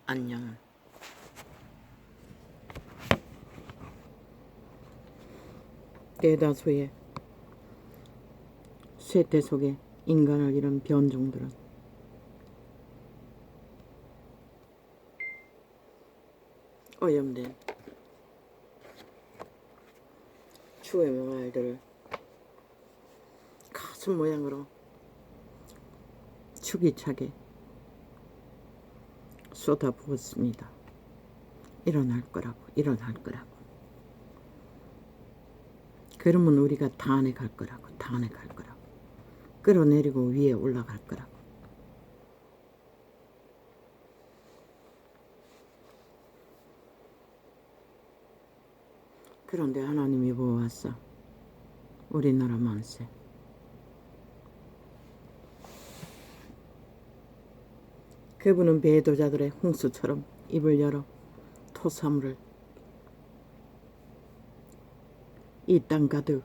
안녕. 대다수의 쇠퇴 속에 인간을 잃은 변종들은 오염된 추의 말들을 가슴 모양으로 추기차게 쏟아부었습니다. 일어날 거라고. 그러면 우리가 단에 갈 거라고. 끌어내리고 위에 올라갈 거라고. 그런데 하나님이 보았어. 우리나라 만세. 그분은 배도자들의 홍수처럼 입을 열어 토사물을 이 땅 가득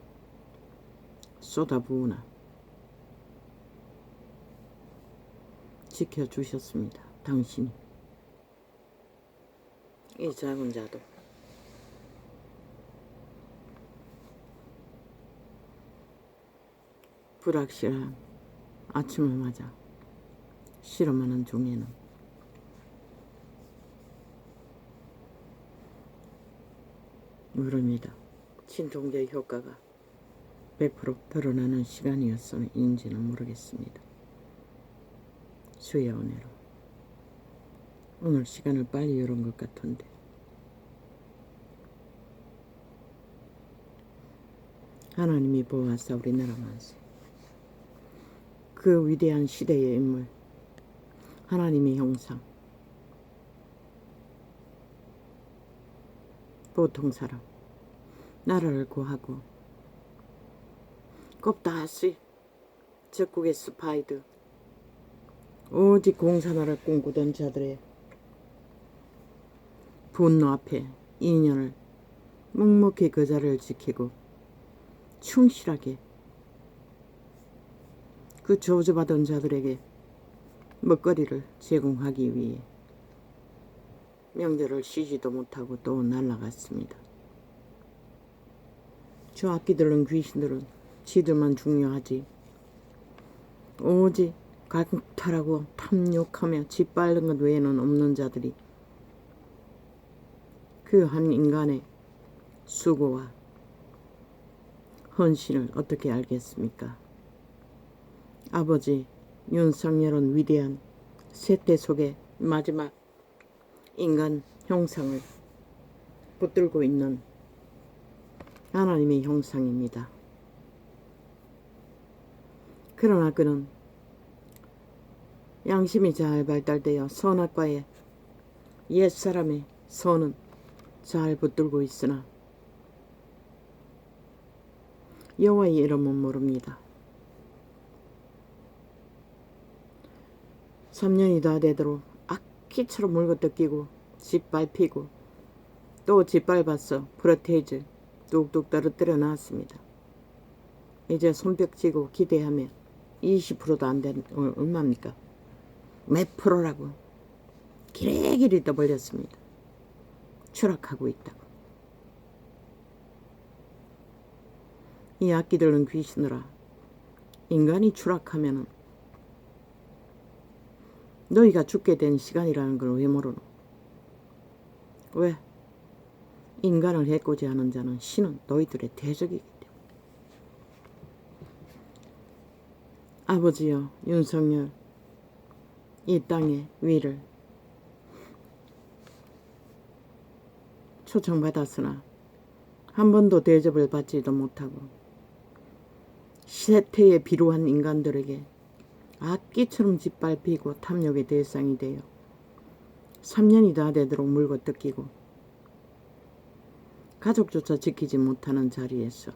쏟아부으나 지켜주셨습니다. 당신이. 이 작은 자도 불확실한 아침을 맞아 실험하는 중에는 모릅니다. 진통제 효과가 100% 드러나는 시간이었음인지는 모르겠습니다. 주의 은혜로 오늘 시간을 빨리 열은 것 같은데 하나님이 보아사 우리나라 만세. 그 위대한 시대의 인물, 하나님의 형상, 보통 사람, 나라를 구하고 꼽다시 적국의 스파이드, 오직 공산화를 꿈꾸던 자들의 분노 앞에 2년을 묵묵히 그 자리를 지키고 충실하게 그 저주받은 자들에게 먹거리를 제공하기 위해 명절을 쉬지도 못하고 또 날아갔습니다. 저 악기들은 귀신들은 지들만 중요하지 오직 강탈하고 탐욕하며 짓밟는 것 외에는 없는 자들이 그 한 인간의 수고와 헌신을 어떻게 알겠습니까? 아버지 윤석열은 위대한 쇠퇴 속의 마지막 인간 형상을 붙들고 있는 하나님의 형상입니다. 그러나 그는 양심이 잘 발달되어 선악과의 옛사람의 선은 잘 붙들고 있으나 여호와의 이름은 모릅니다. 3년이 다 되도록 악기처럼 물고 뜯기고 짓밟히고 또 짓밟아서 프로테이즈 뚝뚝 떨어뜨려 놨습니다. 이제 손뼉 치고 기대하면 20%도 안 된 얼마입니까? 몇 프로라고 길이길이 떠벌렸습니다. 추락하고 있다고. 이 악기들은 귀신들아, 인간이 추락하면은 너희가 죽게 된 시간이라는 걸 왜 모르노? 왜? 인간을 해코지 하는 자는 신은 너희들의 대적이기 때문에. 아버지여 윤석열 이 땅의 위를 초청받았으나 한 번도 대접을 받지도 못하고 쇠퇴에 비루한 인간들에게 악기처럼 짓밟히고 탐욕의 대상이 되어 3년이 다 되도록 물고 뜯기고 가족조차 지키지 못하는 자리에서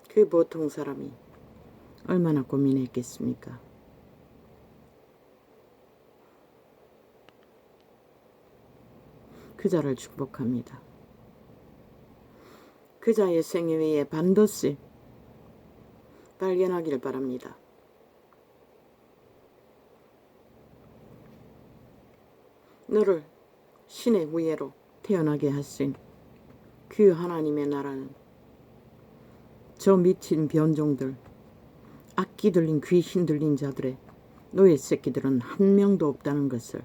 그 보통 사람이 얼마나 고민했겠습니까? 그 자를 축복합니다. 그 자의 생애에 반드시 발견하기를 바랍니다. 너를 신의 후예로 태어나게 하신 그 하나님의 나라는 저 미친 변종들, 악기 들린 귀신 들린 자들의 너의 새끼들은 한 명도 없다는 것을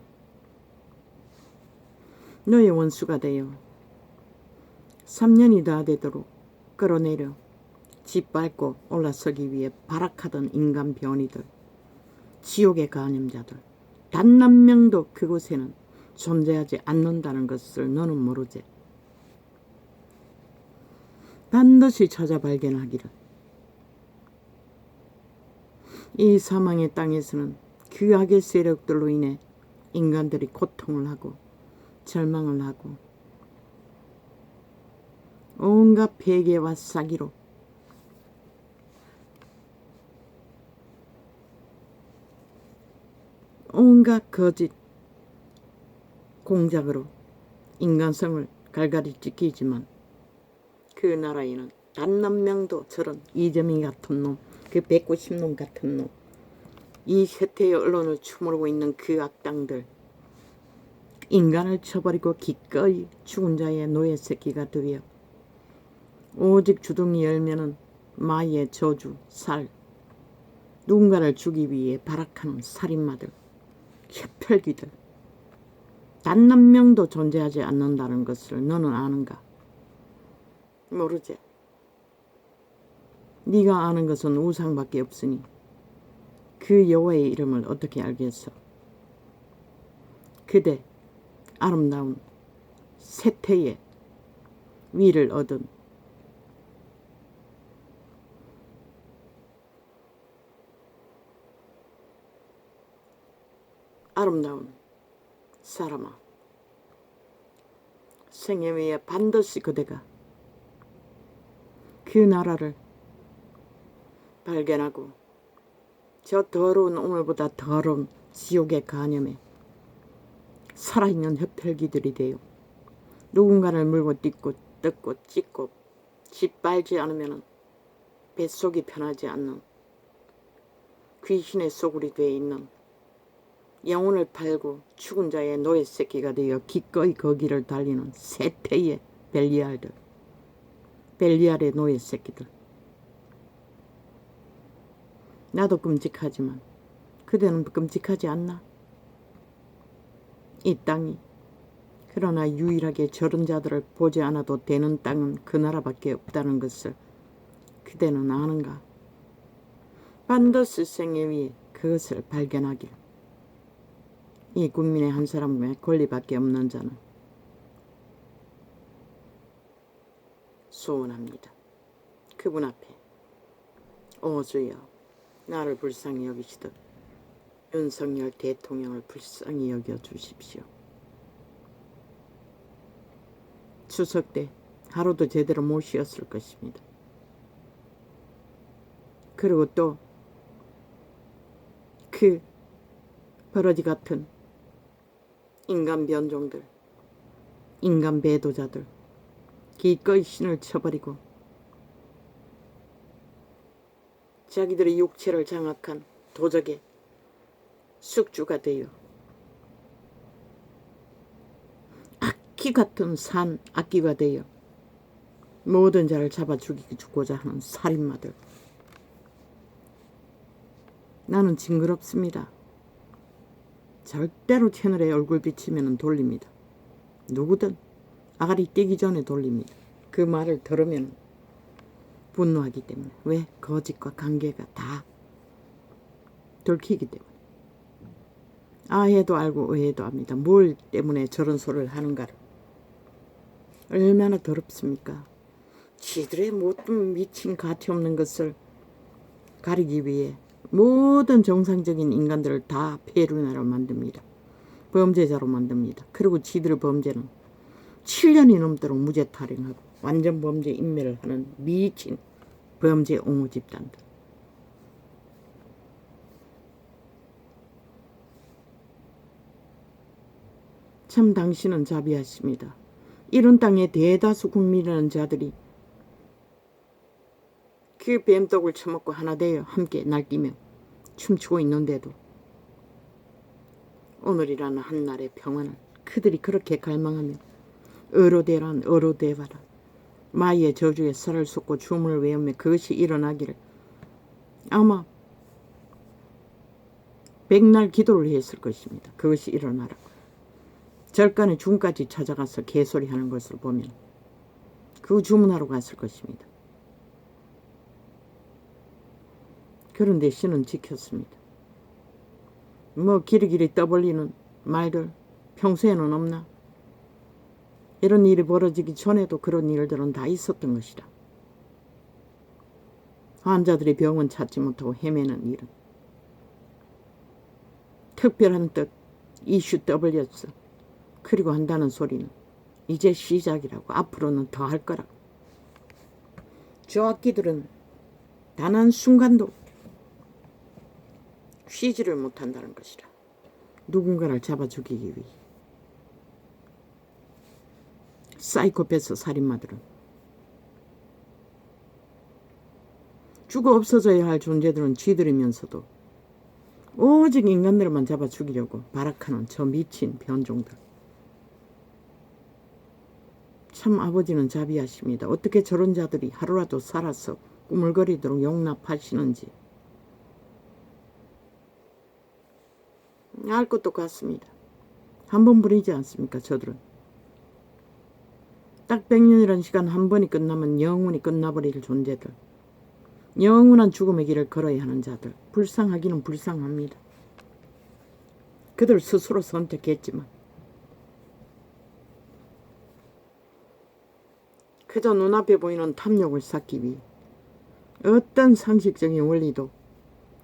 너의 원수가 되어 3년이 다 되도록 끌어내려 짓밟고 올라서기 위해 발악하던 인간 변이들, 지옥의 간염자들, 단 한 명도 그곳에는 존재하지 않는다는 것을 너는 모르지. 반드시 찾아 발견하기를. 이 사망의 땅에서는 그 악의 세력들로 인해 인간들이 고통을 하고 절망을 하고 온갖 폐괴와 사기로 온갖 거짓 공작으로 인간성을 갈갈이 찢기지만 그 나라에는 단 한 명도 저런 이재명 같은 놈, 그 190놈 같은 놈, 이 쇠퇴의 언론을 추모르고 있는 그 악당들, 인간을 쳐버리고 기꺼이 죽은 자의 노예 새끼가 되어 오직 주둥이 열면은 마의 저주, 살, 누군가를 죽이기 위해 발악하는 살인마들, 혈혈귀들, 단 한 명도 존재하지 않는다는 것을 너는 아는가? 모르지. 네가 아는 것은 우상밖에 없으니 그 여호와의 이름을 어떻게 알겠어? 그대 아름다운 세태의 위를 얻은 아름다운 사람아, 생애 위에 반드시 그대가 그 나라를 발견하고 저 더러운 오늘보다 더러운 지옥의 간염에 살아있는 흡혈귀들이 되어 누군가를 물고 뜯고 뜯고 찢고 짓밟지 않으면 뱃속이 편하지 않는 귀신의 소굴이 되어 있는 영혼을 팔고 죽은 자의 노예 새끼가 되어 기꺼이 거기를 달리는 세태의 벨리알들, 벨리알의 노예 새끼들. 나도 끔찍하지만 그대는 끔찍하지 않나? 이 땅이 그러나 유일하게 저런 자들을 보지 않아도 되는 땅은 그 나라밖에 없다는 것을 그대는 아는가? 반드시 생애 위에 그것을 발견하길. 이 국민의 한 사람의 권리밖에 없는 자는 소원합니다. 그분 앞에 오 주여 나를 불쌍히 여기시듯 윤석열 대통령을 불쌍히 여겨 주십시오. 추석 때 하루도 제대로 못 쉬었을 것입니다. 그리고 또 그 버러지 같은 인간 변종들, 인간 배도자들 기꺼이 신을 쳐버리고 자기들의 육체를 장악한 도적의 숙주가 되어 악기 같은 산 악기가 되어 모든 자를 잡아 죽이고자 하는 살인마들. 나는 징그럽습니다. 절대로 채널에 얼굴 비치면 돌립니다. 누구든 아가리 떼기 전에 돌립니다. 그 말을 들으면 분노하기 때문에. 왜? 거짓과 관계가 다 들키기 때문에. 아해도 알고 의해도 압니다. 뭘 때문에 저런 소리를 하는가를. 얼마나 더럽습니까? 지들의 모든 미친 가치 없는 것을 가리기 위해 모든 정상적인 인간들을 다 폐륜하로 만듭니다. 범죄자로 만듭니다. 그리고 지들의 범죄는 7년이 넘도록 무죄 탈행하고 완전 범죄 인멸을 하는 미친 범죄 옹호 집단들. 참 당신은 자비하십니다. 이런 땅의 대다수 국민이라는 자들이 그 뱀떡을 처먹고 하나 되어 함께 날뛰며 춤추고 있는데도 오늘이라는 한날의 평안을 그들이 그렇게 갈망하며 어로대란 어로대바라 마이의 저주에 살을 쏟고 주문을 외우며 그것이 일어나기를 아마 백날 기도를 했을 것입니다. 그것이 일어나라고. 절간에 중까지 찾아가서 개소리하는 것을 보면 그 주문하러 갔을 것입니다. 그런데 신은 지켰습니다. 뭐 기리기리 떠벌리는 말들 평소에는 없나? 이런 일이 벌어지기 전에도 그런 일들은 다 있었던 것이다. 환자들이 병원 찾지 못하고 헤매는 일은 특별한 뜻 이슈 떠벌렸어. 그리고 한다는 소리는 이제 시작이라고. 앞으로는 더 할 거라고. 저 악기들은 단 한 순간도 쉬지를 못한다는 것이라. 누군가를 잡아 죽이기 위해. 사이코패스 살인마들은 죽어 없어져야 할 존재들은 쥐들이면서도 오직 인간들만 잡아 죽이려고 발악하는 저 미친 변종들. 참 아버지는 자비하십니다. 어떻게 저런 자들이 하루라도 살아서 꾸물거리도록 용납하시는지. 알 것도 같습니다. 한 번 부리지 않습니까 저들은. 딱 100년이라는 시간 한 번이 끝나면 영원히 끝나버릴 존재들. 영원한 죽음의 길을 걸어야 하는 자들. 불쌍하기는 불쌍합니다. 그들 스스로 선택했지만 그저 눈앞에 보이는 탐욕을 쌓기 위해 어떤 상식적인 원리도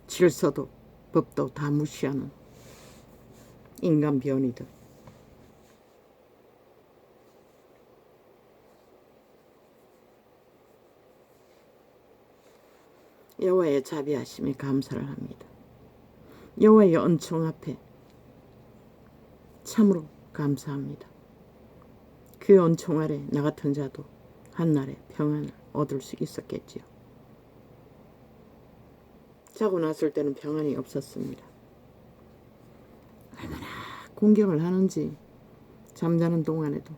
질서도 법도 다 무시하는 인간 변이들. 여호와의 자비하심에 감사를 합니다. 여호와의 은총 앞에 참으로 감사합니다. 그 은총 아래 나 같은 자도 한날에 평안을 얻을 수 있었겠지요. 자고 났을 때는 평안이 없었습니다. 얼마나 공격을 하는지. 잠자는 동안에도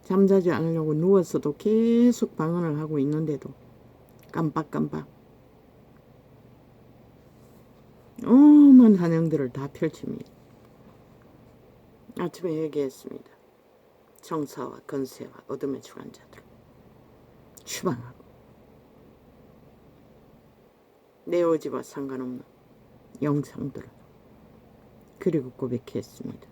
잠자지 않으려고 누웠어도 계속 방언을 하고 있는데도 깜빡깜빡 오만 한영들을 다 펼칩니다. 아침에 얘기했습니다. 정사와 건세와 어둠의 주관자들 추방하고 내 의지와 상관없는 영상들을. 그리고 고백했습니다.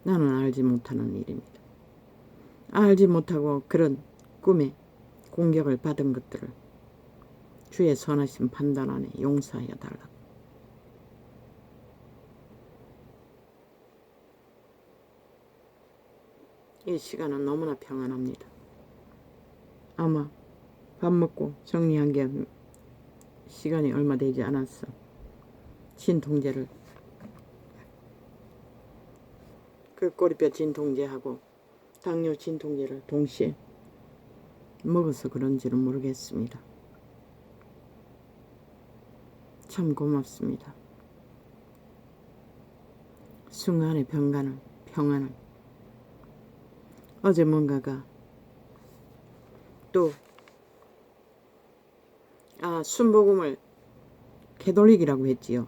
나는 알지 못하는 일입니다. 알지 못하고 그런 꿈에 공격을 받은 것들을 주의 선하신 판단 안에 용서하여 달라고. 이 시간은 너무나 평안합니다. 아마 밥 먹고 정리한 게 시간이 얼마 되지 않았어. 진통제를 그 꼬리뼈 진통제하고 당뇨 진통제를 동시에 먹어서 그런지는 모르겠습니다. 참 고맙습니다. 순간의 평안을 어제 뭔가가 또 순복음을 캐톨릭이라고 했지요.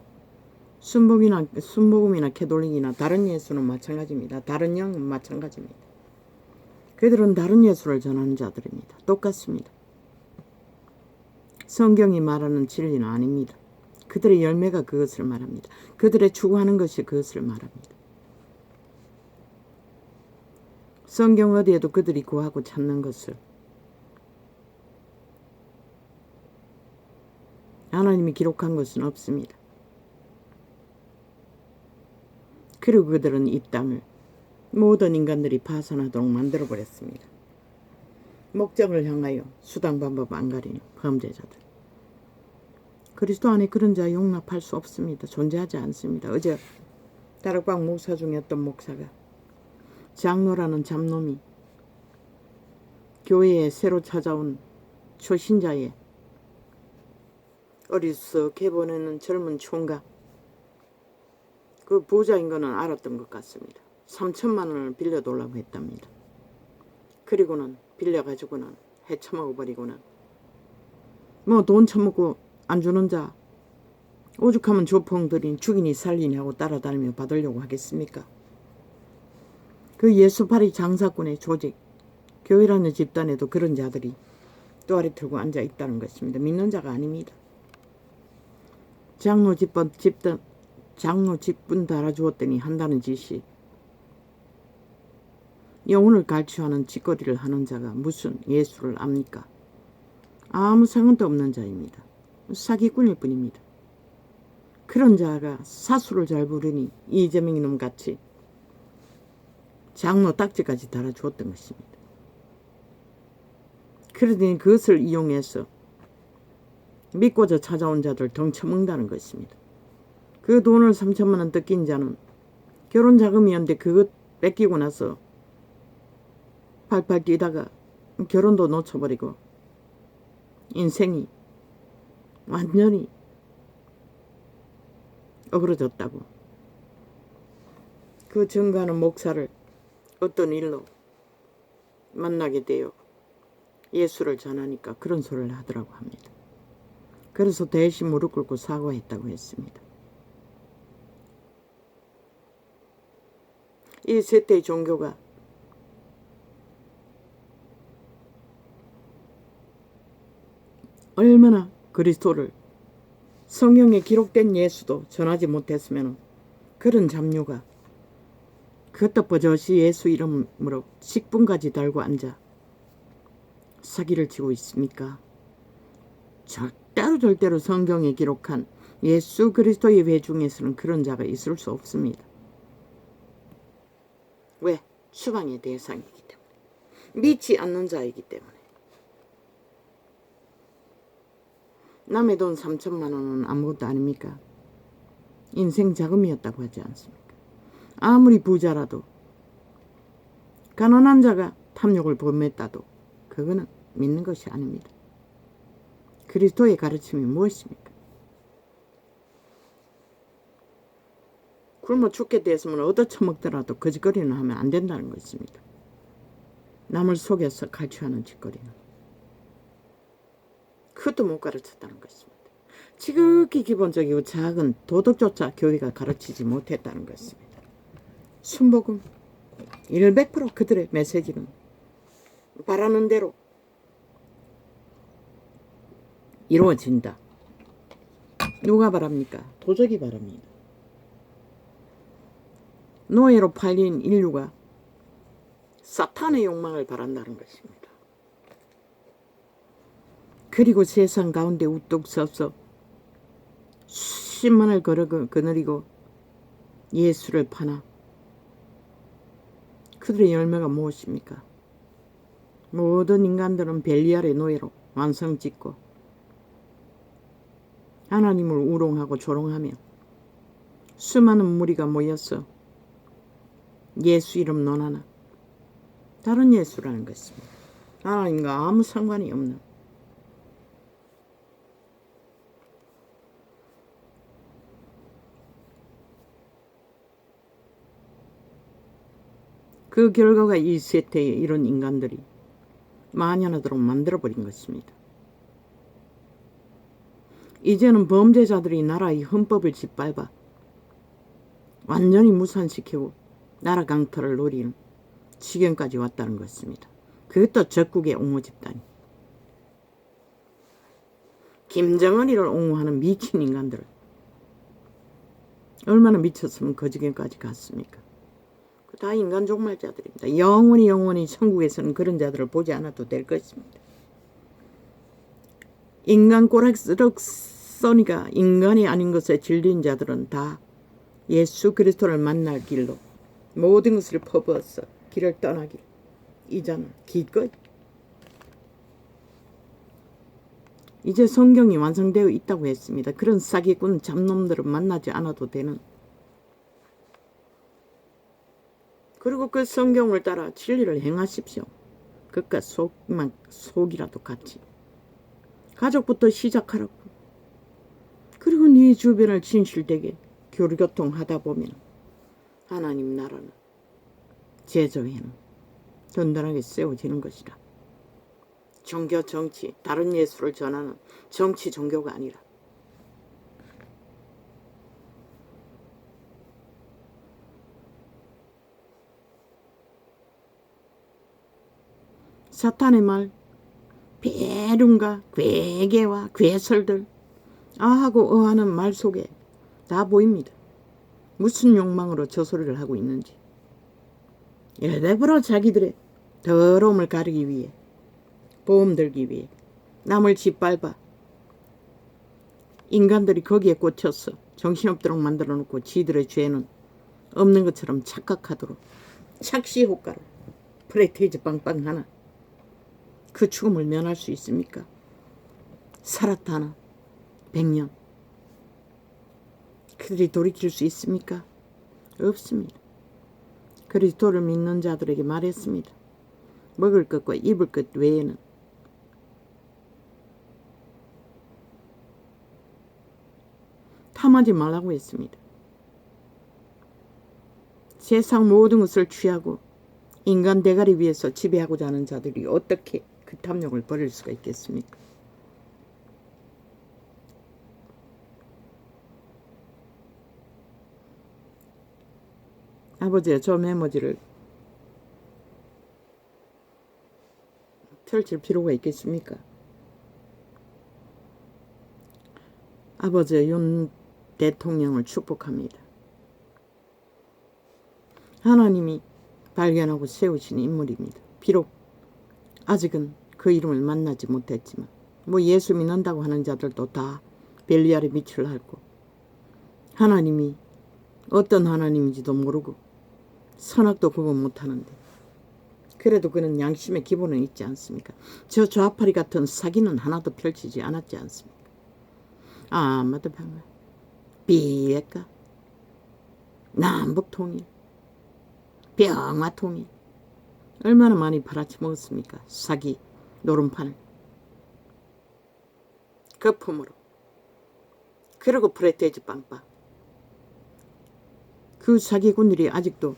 순복음이나 캐톨릭이나 다른 예수는 마찬가지입니다. 다른 영은 마찬가지입니다. 그들은 다른 예수를 전하는 자들입니다. 똑같습니다. 성경이 말하는 진리는 아닙니다. 그들의 열매가 그것을 말합니다. 그들의 추구하는 것이 그것을 말합니다. 성경 어디에도 그들이 구하고 찾는 것을 하나님이 기록한 것은 없습니다. 그리고 그들은 이 땅을 모든 인간들이 파산하도록 만들어버렸습니다. 목적을 향하여 수단 방법 안 가리는 범죄자들. 그리스도 안에 그런 자 용납할 수 없습니다. 존재하지 않습니다. 어제 다락방 목사 중에 어떤 목사가 장로라는 잡놈이 교회에 새로 찾아온 초신자의 어리석게 보내는 젊은 총각. 그 부자인 거는 알았던 것 같습니다. 3천만 원을 빌려달라고 했답니다. 그리고는 빌려가지고는 해쳐먹어버리고는 뭐 돈 처먹고 안 주는 자 오죽하면 조펑들이 죽이니 살리냐고 따라다니며 받으려고 하겠습니까? 그 예수파리 장사꾼의 조직, 교회라는 집단에도 그런 자들이 또아리 틀고 앉아 있다는 것입니다. 믿는 자가 아닙니다. 장로 직분 달아주었더니 한다는 짓이 영혼을 갈취하는 짓거리를 하는 자가 무슨 예수를 압니까? 아무 상관도 없는 자입니다. 사기꾼일 뿐입니다. 그런 자가 사수를 잘 부르니 이재명 이놈 같이 장로 딱지까지 달아주었던 것입니다. 그러더니 그것을 이용해서 믿고자 찾아온 자들 덩쳐먹는다는 것입니다. 그 돈을 3천만 원 뜯긴 자는 결혼 자금이었는데 그것 뺏기고 나서 팔팔 뛰다가 결혼도 놓쳐버리고 인생이 완전히 어그러졌다고. 그 증거하는 목사를 어떤 일로 만나게 되어 예수를 전하니까 그런 소리를 하더라고 합니다. 그래서 대신 무릎 꿇고 사과했다고 했습니다. 이 세대의 종교가 얼마나 그리스도를 성경에 기록된 예수도 전하지 못했으면 그런 잡류가 그것도 버젓이 예수 이름으로 식분까지 달고 앉아 사기를 치고 있습니까? 절대로 성경에 기록한 예수 그리스도의 회 중에서는 그런 자가 있을 수 없습니다. 왜? 추방의 대상이기 때문에. 믿지 않는 자이기 때문에. 남의 돈 3천만 원은 아무것도 아닙니까? 인생 자금이었다고 하지 않습니까? 아무리 부자라도 가난한 자가 탐욕을 범했다도 그거는 믿는 것이 아닙니다. 그리스도의 가르침이 무엇입니까? 굶어 죽게 됐으면 얻어쳐먹더라도 거짓거리는 하면 안 된다는 것입니다. 남을 속여서 갈취하는 짓거리는. 그것도 못 가르쳤다는 것입니다. 지극히 기본적이고 작은 도덕조차 교회가 가르치지 못했다는 것입니다. 순복음 100% 그들의 메시지는 바라는 대로 이루어진다. 누가 바랍니까? 도적이 바랍니다. 노예로 팔린 인류가 사탄의 욕망을 바란다는 것입니다. 그리고 세상 가운데 우뚝 서서 수십만을 거느리고 예수를 파나 그들의 열매가 무엇입니까? 모든 인간들은 벨리알의 노예로 완성짓고 하나님을 우롱하고 조롱하며 수많은 무리가 모여서 예수 이름 논하나 다른 예수라는 것입니다. 하나님과 아무 상관이 없는 그 결과가 이 세태에 이런 인간들이 만연하도록 만들어버린 것입니다. 이제는 범죄자들이 나라의 헌법을 짓밟아 완전히 무산시키고 나라 강탈을 노리는 지경까지 왔다는 것입니다. 그것도 적국의 옹호 집단이. 김정은이를 옹호하는 미친 인간들. 얼마나 미쳤으면 그 지경까지 갔습니까? 다 인간 종말자들입니다. 영원히 천국에서는 그런 자들을 보지 않아도 될 것입니다. 인간 꼬락스럭 써니가 인간이 아닌 것에 질린 자들은 다 예수 그리스도를 만날 길로 모든 것을 퍼부어서 길을 떠나기를 이제는 기꺼이 이제 성경이 완성되어 있다고 했습니다. 그런 사기꾼 잡놈들은 만나지 않아도 되는, 그리고 그 성경을 따라 진리를 행하십시오. 그깟 속이라도 같이 가족부터 시작하라고. 그리고 네 주변을 진실되게 교류교통하다 보면 하나님 나라는 제조에는 든든하게 세워지는 것이라. 종교, 정치, 다른 예수를 전하는 정치, 종교가 아니라 사탄의 말, 배륜과 괴계와 괴설들, 아하고 어하는 말 속에 다 보입니다. 무슨 욕망으로 저 소리를 하고 있는지. 일대부로 자기들의 더러움을 가리기 위해, 보험 들기 위해 남을 짓밟아 인간들이 거기에 꽂혀서 정신없도록 만들어 놓고 지들의 죄는 없는 것처럼 착각하도록 착시 효과로 프레테이즈 빵빵 하나 그 죽음을 면할 수 있습니까? 살았다 하나 100년 그들이 돌이킬 수 있습니까? 없습니다. 그리스도를 믿는 자들에게 말했습니다. 먹을 것과 입을 것 외에는 탐하지 말라고 했습니다. 세상 모든 것을 취하고 인간 대가리 위에서 지배하고자 하는 자들이 어떻게 그 탐욕을 버릴 수가 있겠습니까? 아버지야, 저 메모지를 펼칠 필요가 있겠습니까? 아버지 윤 대통령을 축복합니다. 하나님이 발견하고 세우신 인물입니다. 비록 아직은 그 이름을 만나지 못했지만 예수 믿는다고 하는 자들도 다 벨리알의 밑을 앓고 하나님이 어떤 하나님인지도 모르고 선악도 구분 못하는데 그래도 그는 양심의 기본은 있지 않습니까? 저 좌파리 같은 사기는 하나도 펼치지 않았지 않습니까? 아마도 방아 비핵화 남북통일 병화통일 얼마나 많이 팔아쳐먹었습니까? 사기 노름판을 거품으로. 그리고 프레테이즈 빵빵. 그 사기꾼들이 아직도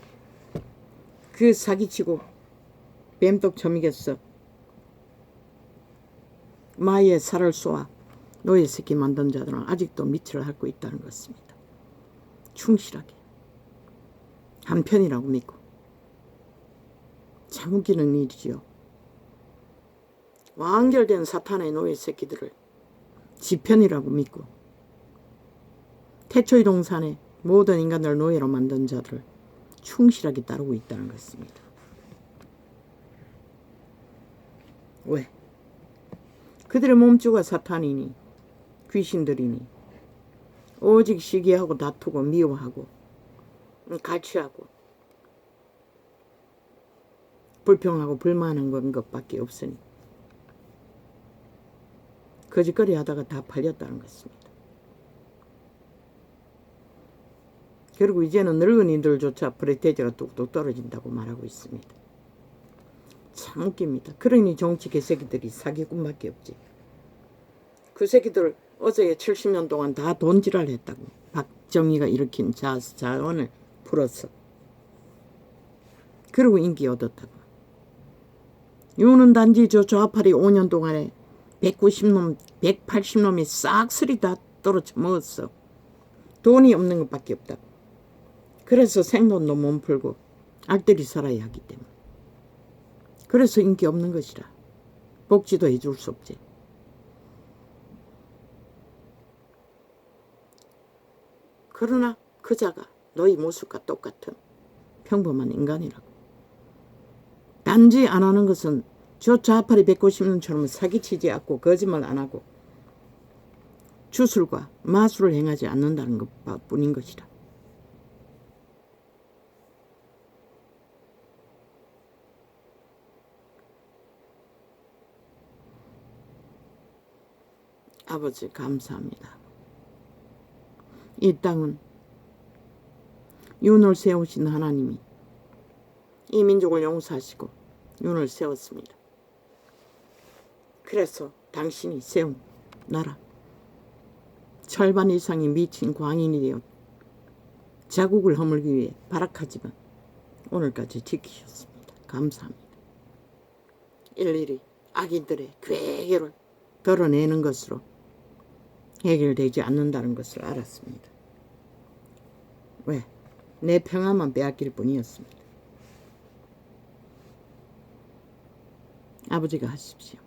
그 사기치고 뱀독 점이겠어 마의 살을 쏘아 노예 새끼 만든 자들은 아직도 밑을 앓고 있다는 것입니다. 충실하게 한편이라고 믿고 참 웃기는 일이지요. 완결된 사탄의 노예 새끼들을 지편이라고 믿고 태초의 동산에 모든 인간을 노예로 만든 자들을 충실하게 따르고 있다는 것입니다. 왜? 그들의 몸주가 사탄이니 귀신들이니 오직 시기하고 다투고 미워하고 갈취하고 불평하고 불만한 것밖에 없으니 거짓거리 하다가 다 팔렸다는 것입니다. 그리고 이제는 늙은이들조차 프레테이즈가 뚝뚝 떨어진다고 말하고 있습니다. 참 웃깁니다. 그러니 정치 개새끼들이 사기꾼밖에 없지. 그 새끼들 어제 70년 동안 다 돈지랄 했다고. 박정희가 일으킨 자원을 풀어서. 그리고 인기 얻었다고. 유는 단지 저 좌파리 5년 동안에 190놈, 180놈이 싹쓸이 다 떨어져 먹었어. 돈이 없는 것밖에 없다고. 그래서 생돈도 못 풀고 알뜰히 살아야 하기 때문에. 그래서 인기 없는 것이라. 복지도 해줄 수 없지. 그러나 그자가 너희 모습과 똑같은 평범한 인간이라고. 단지 안 하는 것은 저 좌파리 190년처럼 사기치지 않고 거짓말 안 하고 주술과 마술을 행하지 않는다는 것뿐인 것이라. 아버지 감사합니다. 이 땅은 윤을 세우신 하나님이 이 민족을 용서하시고 윤을 세웠습니다. 그래서 당신이 세운 나라 절반 이상이 미친 광인이 되어 자국을 허물기 위해 발악하지만 오늘까지 지키셨습니다. 감사합니다. 일일이 악인들의 괴계를 덜어내는 것으로 해결되지 않는다는 것을 알았습니다. 왜? 내 평화만 빼앗길 뿐이었습니다. 아버지가 하십시오.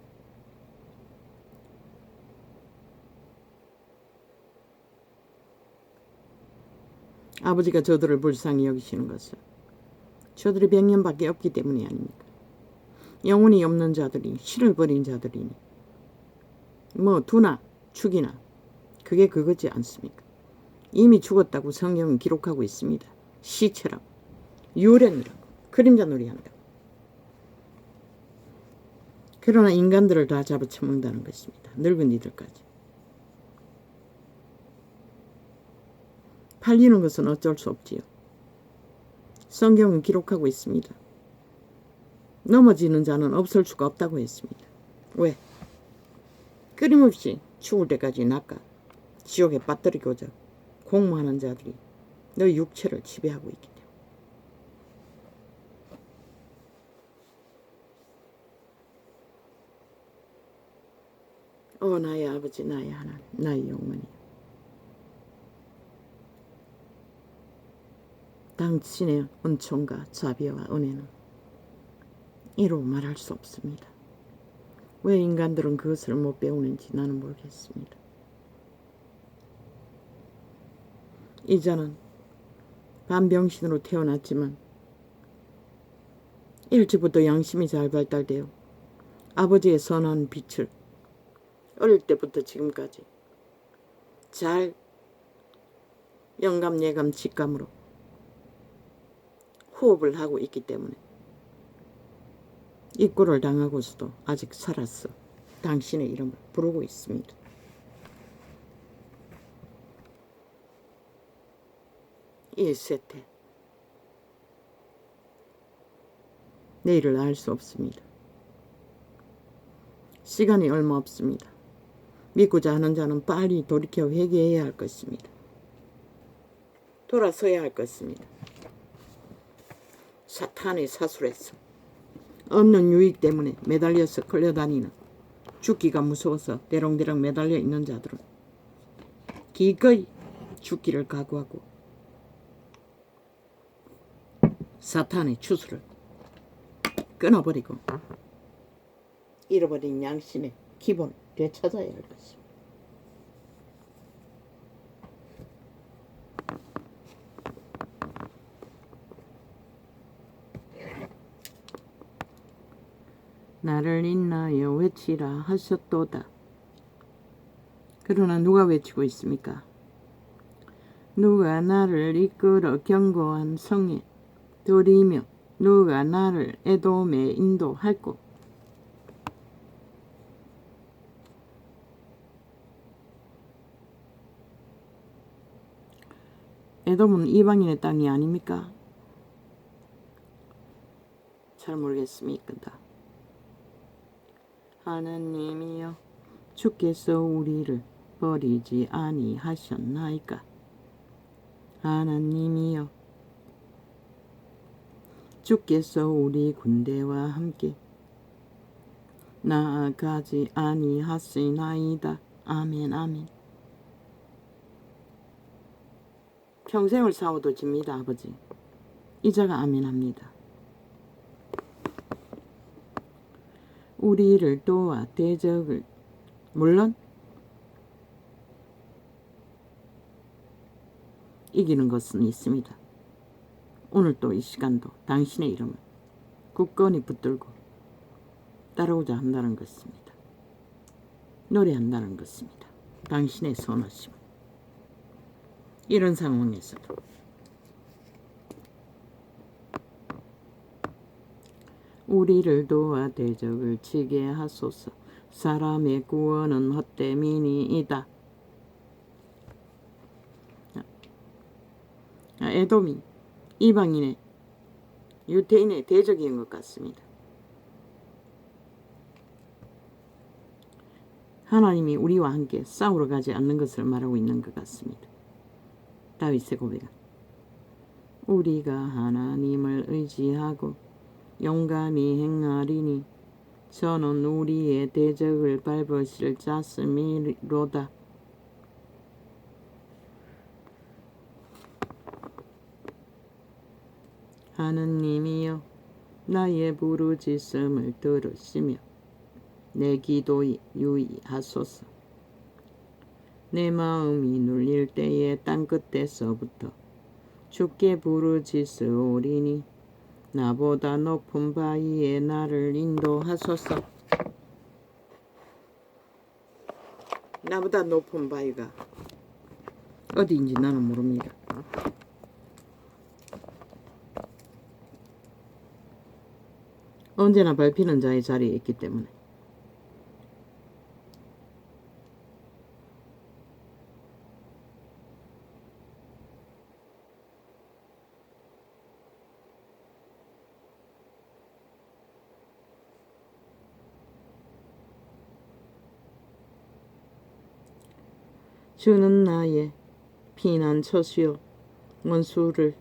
아버지가 저들을 불쌍히 여기시는 것은 저들이 100년밖에 없기 때문이 아닙니까? 영혼이 없는 자들이 신을 버린 자들이니 뭐 두나 죽이나 그게 그거지 않습니까? 이미 죽었다고 성경은 기록하고 있습니다. 시체라고, 유령이라고, 그림자 놀이한다고. 그러나 인간들을 다 잡아쳐먹는다는 것입니다. 늙은이들까지. 팔리는 것은 어쩔 수 없지요. 성경은 기록하고 있습니다. 넘어지는 자는 없을 수가 없다고 했습니다. 왜? 끊임없이 죽을 때까지 낚아 지옥에 빠뜨리고자 공모하는 자들이 너희 육체를 지배하고 있기 때문에 나의 아버지, 나의 하나님, 나의 영원히 당신의 은총과 자비와 은혜는 이루 말할 수 없습니다. 왜 인간들은 그것을 못 배우는지 나는 모르겠습니다. 이자는 반병신으로 태어났지만 일찍부터 양심이 잘 발달되어 아버지의 선한 빛을 어릴 때부터 지금까지 잘 영감, 예감, 직감으로 호흡을 하고 있기 때문에 입고를 당하고서도 아직 살았어 당신의 이름을 부르고 있습니다. 이 세태 내일을 알 수 없습니다. 시간이 얼마 없습니다. 믿고자 하는 자는 빨리 돌이켜 회개해야 할 것입니다. 돌아서야 할 것입니다. 사탄의 사술에서 없는 유익 때문에 매달려서 끌려다니는 죽기가 무서워서 대롱대롱 매달려 있는 자들은 기꺼이 죽기를 각오하고 사탄의 추수를 끊어버리고 잃어버린 양심의 기본을 되찾아야 할 것입니다. 나를 인하여 외치라 하셨도다. 그러나 누가 외치고 있습니까? 누가 나를 이끌어 견고한 성에 들이며 누가 나를 에돔에 인도할꼬. 에돔은 이방인의 땅이 아닙니까? 잘 모르겠습니까? 하나님이여 주께서 우리를 버리지 아니하셨나이까? 하나님이여 주께서 우리 군대와 함께 나아가지 아니하시나이다. 아멘 아멘. 평생을 싸워도 집니다. 아버지. 이자가 아멘합니다. 우리를 도와 대적을 물론 이기는 것은 있습니다. 오늘 또 이 시간도 당신의 이름을 굳건히 붙들고 따라오자 한다는 것입니다. 노래한다는 것입니다. 당신의 선하심. 이런 상황에서도 우리를 도와 대적을 치게 하소서. 사람의 구원은 헛됨이니이다. 에돔이 이방인의 유태인의 대적인 것 같습니다. 하나님이 우리와 함께 싸우러 가지 않는 것을 말하고 있는 것 같습니다. 다윗의 고백은 우리가 하나님을 의지하고 용감히 행하리니 저는 우리의 대적을 밟으실 자씀이로다. 하느님이여 나의 부르짖음을 들으시며 내 기도에 유의하소서. 내 마음이 눌릴 때에 땅끝에서부터 주께 부르짖으오리니 나보다 높은 바위에 나를 인도하소서. 나보다 높은 바위가 어디인지 나는 모릅니다. 언제나 밟히는 자의 자리에 있기 때문에 주는 나의 피난처시요 원수를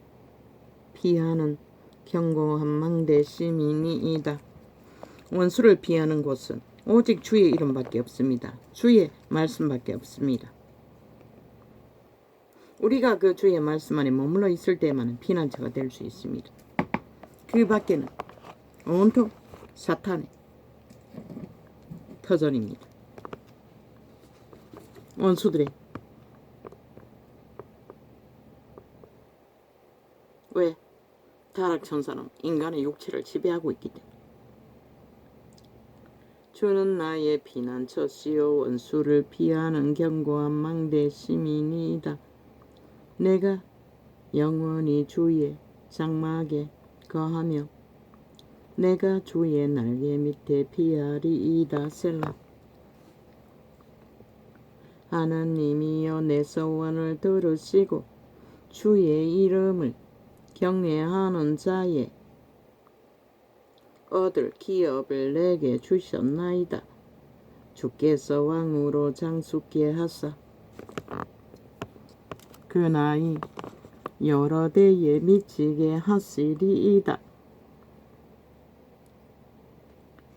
피하는 견고한 망대심이니이다. 원수를 피하는 곳은 오직 주의 이름밖에 없습니다. 주의 말씀밖에 없습니다. 우리가 그 주의 말씀 안에 머물러 있을 때만 피난처가 될 수 있습니다. 그 밖에는 온통 사탄의 터전입니다. 원수들의 왜? 타락천사는 인간의 육체를 지배하고 있기 때문에. 주는 나의 피난처시요 원수를 피하는 견고한 망대심이니이다. 내가 영원히 주의 장막에 거하며 내가 주의 날개 밑에 피하리이다. 셀라. 하나님이여 내 소원을 들으시고 주의 이름을 경외하는 자의 얻을 기업을 내게 주셨나이다. 주께서 왕으로 장수케 하사 그 나이 여러 대에 미치게 하시리이다.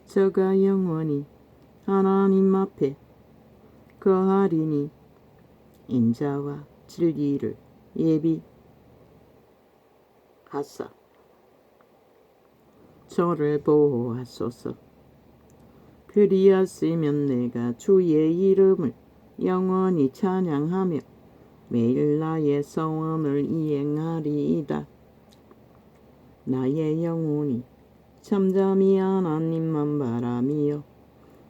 저가 영원히 하나님 앞에 거하리니 인자와 진리를 예비하사 저를 보호하소서. 그리하시면 내가 주의 이름을 영원히 찬양하며 매일 나의 소원을 이행하리이다. 나의 영혼이 잠잠히 하나님만 바라미요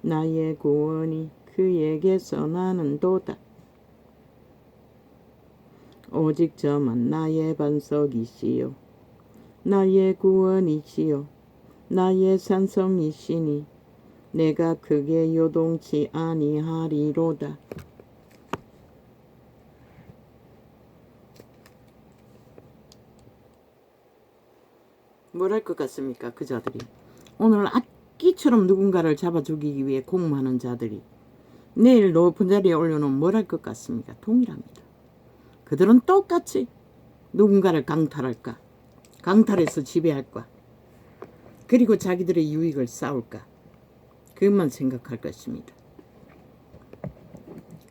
나의 구원이 그에게서 나는도다. 오직 저만 나의 반석이시요 나의 구원이시요 나의 산성이시니 내가 크게 요동치 아니하리로다. 뭘 할 것 같습니까? 그 자들이 오늘 악기처럼 누군가를 잡아 죽이기 위해 공모하는 자들이 내일 높은 자리에 올려놓으면 뭘 할 것 같습니까? 동일합니다. 그들은 똑같이 누군가를 강탈할까? 강탈해서 지배할까? 그리고 자기들의 유익을 쌓을까? 그것만 생각할 것입니다.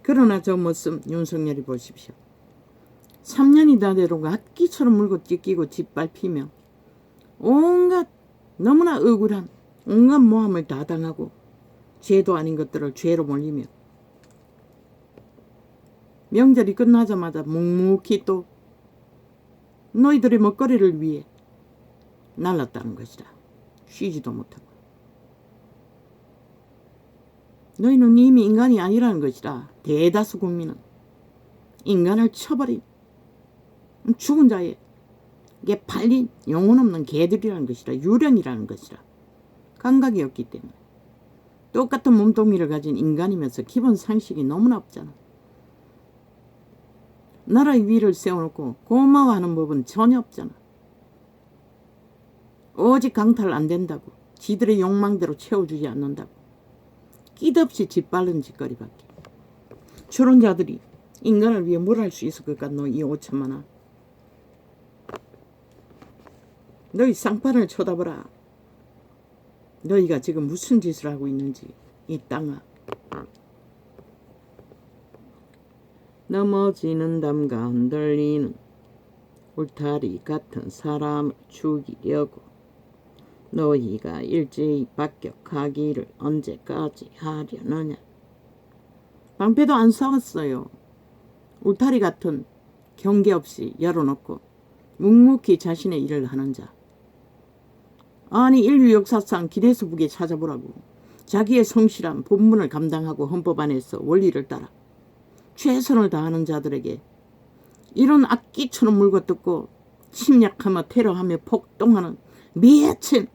그러나 저 모습 윤석열이 보십시오. 3년이 다 되도록 악기처럼 물고 찢기고 짓밟히며 온갖 너무나 억울한 온갖 모함을 다 당하고 죄도 아닌 것들을 죄로 몰리며 명절이 끝나자마자 묵묵히 또 너희들의 먹거리를 위해 날랐다는 것이다. 쉬지도 못하고 너희는 이미 인간이 아니라는 것이다. 대다수 국민은 인간을 쳐버린 죽은 자에게 팔린 영혼 없는 개들이라는 것이다. 유령이라는 것이다. 감각이 없기 때문에 똑같은 몸통이를 가진 인간이면서 기본 상식이 너무나 없잖아. 나라의 위를 세워놓고 고마워하는 법은 전혀 없잖아. 오직 강탈 안 된다고 지들의 욕망대로 채워주지 않는다고 끼덕없이 짓밟는 짓거리밖에. 저런 자들이 인간을 위해 뭘 할 수 있을 것 같노? 이 5천만 원. 너희 쌍판을 쳐다보라. 너희가 지금 무슨 짓을 하고 있는지. 이 땅아. 넘어지는 담과 흔들리는 울타리 같은 사람을 죽이려고 너희가 일제히 박격하기를 언제까지 하려느냐. 방패도 안 싸웠어요. 울타리 같은 경계 없이 열어놓고 묵묵히 자신의 일을 하는 자. 아니 인류 역사상 기대서북에 찾아보라고. 자기의 성실한 본분을 감당하고 헌법 안에서 원리를 따라 최선을 다하는 자들에게 이런 악기처럼 물거뜯고 침략하며 테러하며 폭동하는 미친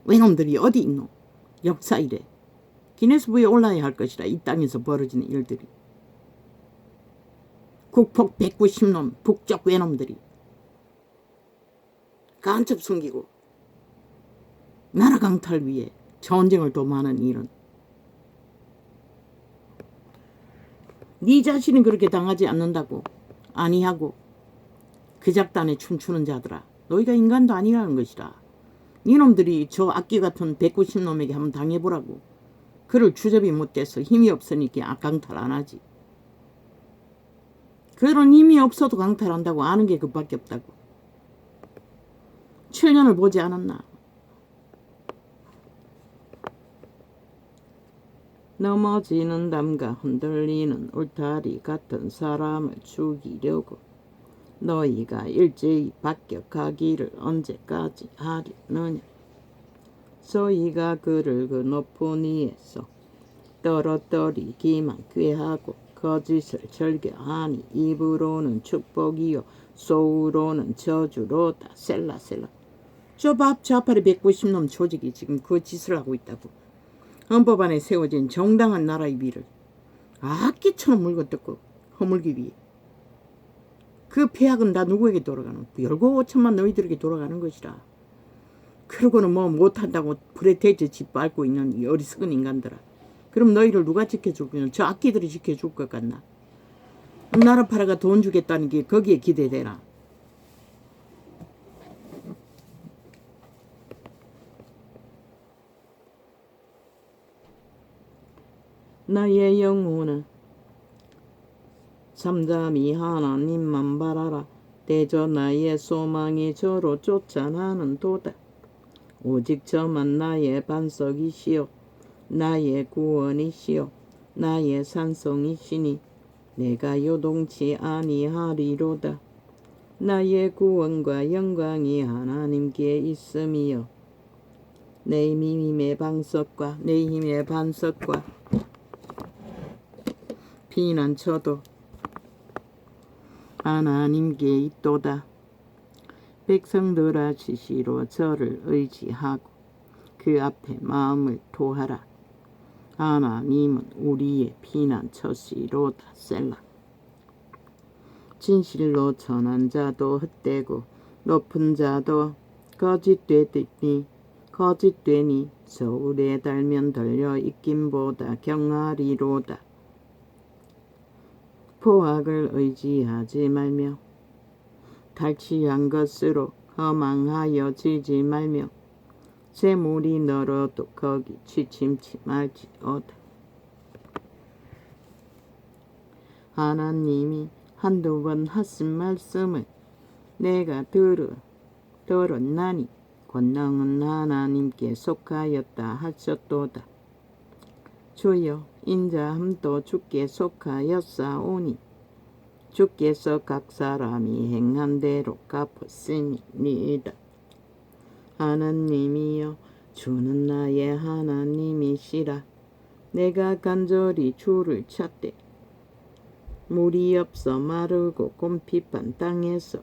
외놈들이 어디 있노? 역사 이래. 기네스북에 올라야 할 것이라. 이 땅에서 벌어지는 일들이. 국폭 190놈 북쪽 외놈들이 간첩 숨기고 나라 강탈 위해 전쟁을 도모하는 일은 네 자신이 그렇게 당하지 않는다고 아니하고 그 작단에 춤추는 자들아. 너희가 인간도 아니라는 것이라. 이놈들이 저 악기 같은 190놈에게 한번 당해보라고. 그를 주접이 못돼서 힘이 없으니까 강탈 안 하지. 그런 힘이 없어도 강탈한다고 아는 게 그밖에 없다고. 7년을 보지 않았나. 넘어지는 담과 흔들리는 울타리 같은 사람을 죽이려고 너희가 일제히 박격하기를 언제까지 하려느냐. 저희가 그를 그 높은 위에서 떨어뜨리기만 꾀하고 거짓을 즐겨하니 입으로는 축복이요 소우로는 저주로다. 셀라셀라. 저 좌파리 190놈 조직이 지금 그 짓을 하고 있다고. 헌법 안에 세워진 정당한 나라의 미를 악기처럼 물거뜯고 허물기 위해. 그 폐악은 다 누구에게 돌아가는? 열고 5천만 너희들에게 돌아가는 것이라. 그러고는 뭐 못한다고 불에 대지 짓밟고 있는 이 어리석은 인간들아. 그럼 너희를 누가 지켜줄 거냐? 저 악기들이 지켜줄 것 같나? 나라 팔아가 돈 주겠다는 게 거기에 기대되나? 나의 영혼아 잠잠히 하나님만 바라라. 대저 나의 소망이 저로 쫓아나는 도다. 오직 저만 나의 반석이시요 나의 구원이시요 나의 산성이시니 내가 요동치 아니하리로다. 나의 구원과 영광이 하나님께 있음이요 내 힘의 반석과 내 힘의 반석과 피난처도 하나님께 있도다. 백성들아 지시로 저를 의지하고 그 앞에 마음을 토하라. 하나님은 우리의 피난처시로다. 셀라. 진실로 전한 자도 헛되고 높은 자도 거짓되니 저울에 달면 덜려 익김보다 경하리로다. 포악을 의지하지 말며 탈취한 것으로 허망하여 지지 말며 재물이 늘어도 거기 취침치 말지어다. 하나님이 한두 번 하신 말씀을 내가 들었나니 권능은 하나님께 속하였다 하셨도다. 주여 인자함도 주께 속하였사오니 주께서 각 사람이 행한 대로 갚으시니이다. 하나님이여 주는 나의 하나님이시라. 내가 간절히 주를 찾되 물이 없어 마르고 곰핍한 땅에서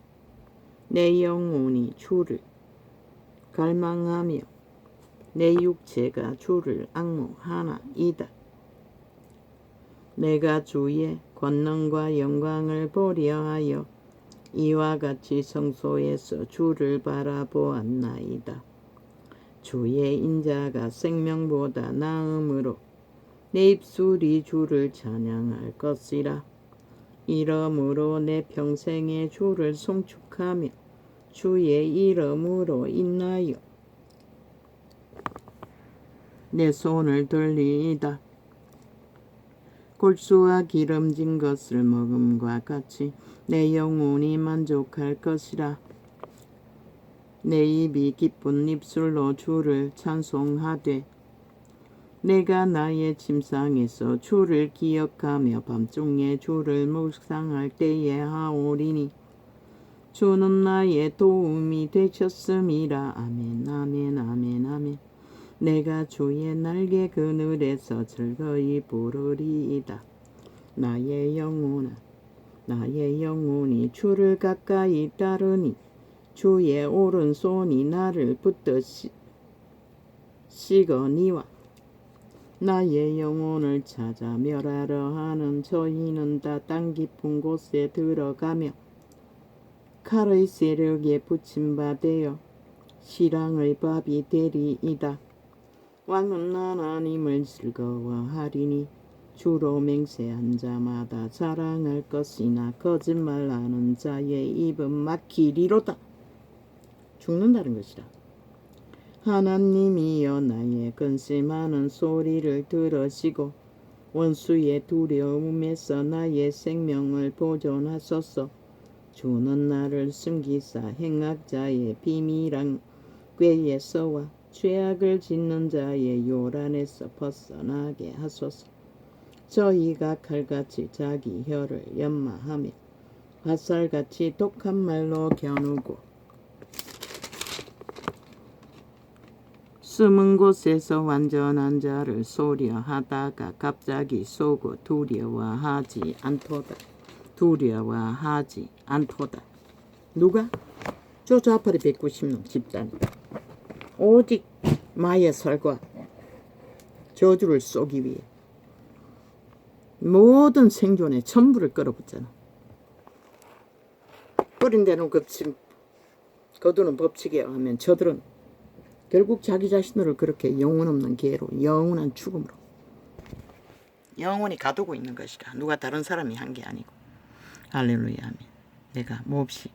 내 영혼이 주를 갈망하며 내 육체가 주를 앙모하나이다. 내가 주의 권능과 영광을 보려 하여 이와 같이 성소에서 주를 바라보았나이다. 주의 인자가 생명보다 나음으로 내 입술이 주를 찬양할 것이라. 이러므로 내 평생에 주를 송축하며 주의 이름으로 인하여 내 손을 들리이다. 골수와 기름진 것을 먹음과 같이 내 영혼이 만족할 것이라. 내 입이 기쁜 입술로 주를 찬송하되 내가 나의 침상에서 주를 기억하며 밤중에 주를 묵상할 때에 하오리니 주는 나의 도움이 되셨음이라. 아멘 아멘 아멘 아멘. 내가 주의 날개 그늘에서 즐거이 부르리이다. 나의 영혼이 주를 가까이 따르니 주의 오른손이 나를 붙들어 시거니와. 나의 영혼을 찾아 멸하려 하는 저희는 다 땅 깊은 곳에 들어가며 칼의 세력에 붙임바 되어 실랑의 밥이 되리이다. 왕은 하나님을 즐거워하리니 주로 맹세한 자마다 자랑할 것이나 거짓말하는 자의 입은 막히리로다. 죽는다는 것이라. 하나님이여 나의 근심하는 소리를 들으시고 원수의 두려움에서 나의 생명을 보존하소서. 주는 나를 숨기사 행악자의 비밀한 꾀에서와 죄악을 짓는 자의 요란에서 벗어나게 하소서. 저희가 칼같이 자기 혀를 연마하며 화살같이 독한 말로 겨누고 숨은 곳에서 완전한 자를 소려하다가 갑자기 쏘고 두려워하지 않도다. 누가? 저 좌파리 190놈 집단이다. 오직 마예살과 저주를 쏘기 위해 모든 생존의 전부를 끌어붙잖아. 뿌린 데는 급침 거두는 법칙이야 하면 저들은 결국 자기 자신을 그렇게 영혼 없는 개로 영원한 죽음으로 영원히 가두고 있는 것이라. 누가 다른 사람이 한 게 아니고. 할렐루야 아멘. 내가 몹시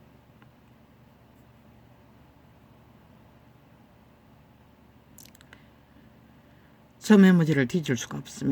저 메모지를 뒤질 수가 없습니다.